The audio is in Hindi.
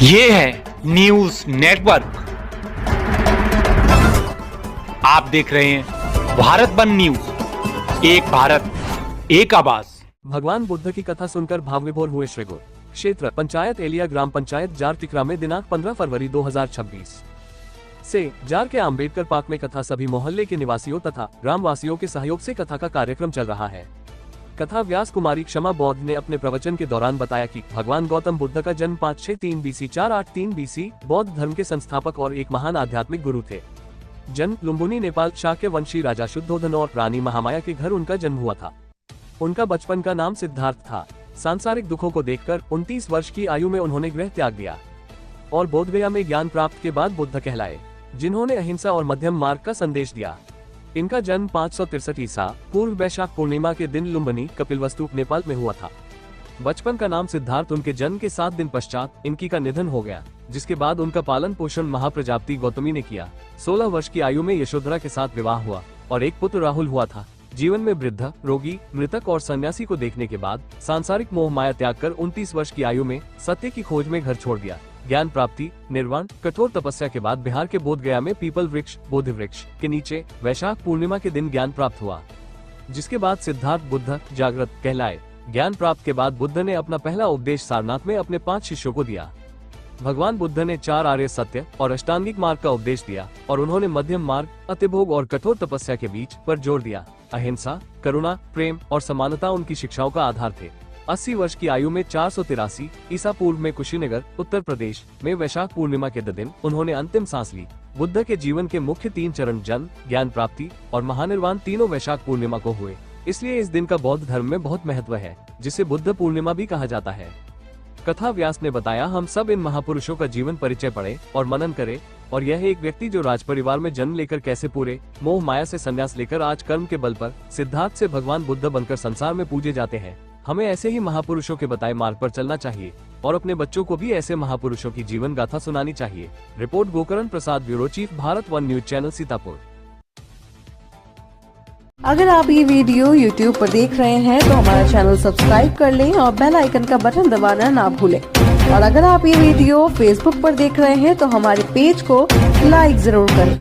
ये है न्यूज नेटवर्क। आप देख रहे हैं भारत वन न्यूज। एक भारत एक आवाज। भगवान बुद्ध की कथा सुनकर भाव विभोर हुए श्रीगुर। क्षेत्र पंचायत एलिया ग्राम पंचायत जार टिकरा में दिनांक 15 फरवरी 2026 से जार के आम्बेडकर पार्क में कथा सभी मोहल्ले के निवासियों तथा ग्रामवासियों के सहयोग से कथा का कार्यक्रम चल रहा है। कथा व्यास कुमारी क्षमा बौद्ध ने अपने प्रवचन के दौरान बताया कि भगवान गौतम बुद्ध का जन्म 563 बीसी 483 बीसी बौद्ध धर्म के संस्थापक और एक महान आध्यात्मिक गुरु थे। जन्म लुम्बिनी नेपाल शाक्य वंशी राजा शुद्धोधन और रानी महामाया के घर उनका जन्म हुआ था। उनका बचपन का नाम सिद्धार्थ था। सांसारिक दुखों को देखकर 29 वर्ष की आयु में उन्होंने गृह त्याग दिया और बोधगया में ज्ञान प्राप्त के बाद बुद्ध कहलाए, जिन्होंने अहिंसा और मध्यम मार्ग का संदेश दिया। इनका जन्म 563 ईसा पूर्व वैशाख पूर्णिमा के दिन लुम्बिनी कपिलवस्तु नेपाल में हुआ था। बचपन का नाम सिद्धार्थ उनके जन्म के 7 दिन पश्चात इनकी का निधन हो गया, जिसके बाद उनका पालन पोषण महाप्रजापति गौतमी ने किया। 16 वर्ष की आयु में यशोधरा के साथ विवाह हुआ और एक पुत्र राहुल हुआ था। जीवन में वृद्ध, रोगी, मृतक और सन्यासी को देखने के बाद सांसारिक मोह माया त्याग कर 29 वर्ष की आयु में सत्य की खोज में घर छोड़ दिया। ज्ञान प्राप्ति, निर्वाण, कठोर तपस्या के बाद बिहार के बोधगया में पीपल वृक्ष बोधि वृक्ष के नीचे वैशाख पूर्णिमा के दिन ज्ञान प्राप्त हुआ, जिसके बाद सिद्धार्थ बुद्ध जागृत कहलाए। ज्ञान प्राप्त के बाद बुद्ध ने अपना पहला उपदेश सारनाथ में अपने 5 शिष्यों को दिया। भगवान बुद्ध ने 4 आर्य सत्य और अष्टांगिक मार्ग का उपदेश दिया और उन्होंने मध्यम मार्ग, अतिभोग और कठोर तपस्या के बीच पर जोर दिया। अहिंसा, करुणा, प्रेम और समानता उनकी शिक्षाओं का आधार थे। 80 वर्ष की आयु में 483 ईसा पूर्व में कुशीनगर, उत्तर प्रदेश में वैशाख पूर्णिमा के दिन उन्होंने अंतिम सांस ली। बुद्ध के जीवन के मुख्य 3 चरण जन्म, ज्ञान प्राप्ति और महानिर्वाण तीनों वैशाख पूर्णिमा को हुए। इसलिए इस दिन का बौद्ध धर्म में बहुत महत्व है, जिसे बुद्ध पूर्णिमा भी कहा जाता है। कथा व्यास ने बताया, हम सब इन महापुरुषों का जीवन परिचय पढ़े और मनन करें, और यह एक व्यक्ति जो राज परिवार में जन्म लेकर कैसे पूरे मोह माया से संन्यास लेकर आज कर्म के बल पर सिद्धार्थ से भगवान बुद्ध बनकर संसार में पूजे जाते हैं। हमें ऐसे ही महापुरुषों के बताए मार्ग पर चलना चाहिए और अपने बच्चों को भी ऐसे महापुरुषों की जीवन गाथा सुनानी चाहिए। Report Gokaran Prasad, bureau chief, Bharat one news channel, Sitapur. अगर आप ये वीडियो YouTube पर देख रहे हैं तो हमारा चैनल सब्सक्राइब कर लें और बेल आइकन का बटन दबाना ना भूलें। और अगर आप ये वीडियो Facebook पर देख रहे हैं तो हमारे पेज को लाइक जरूर करें।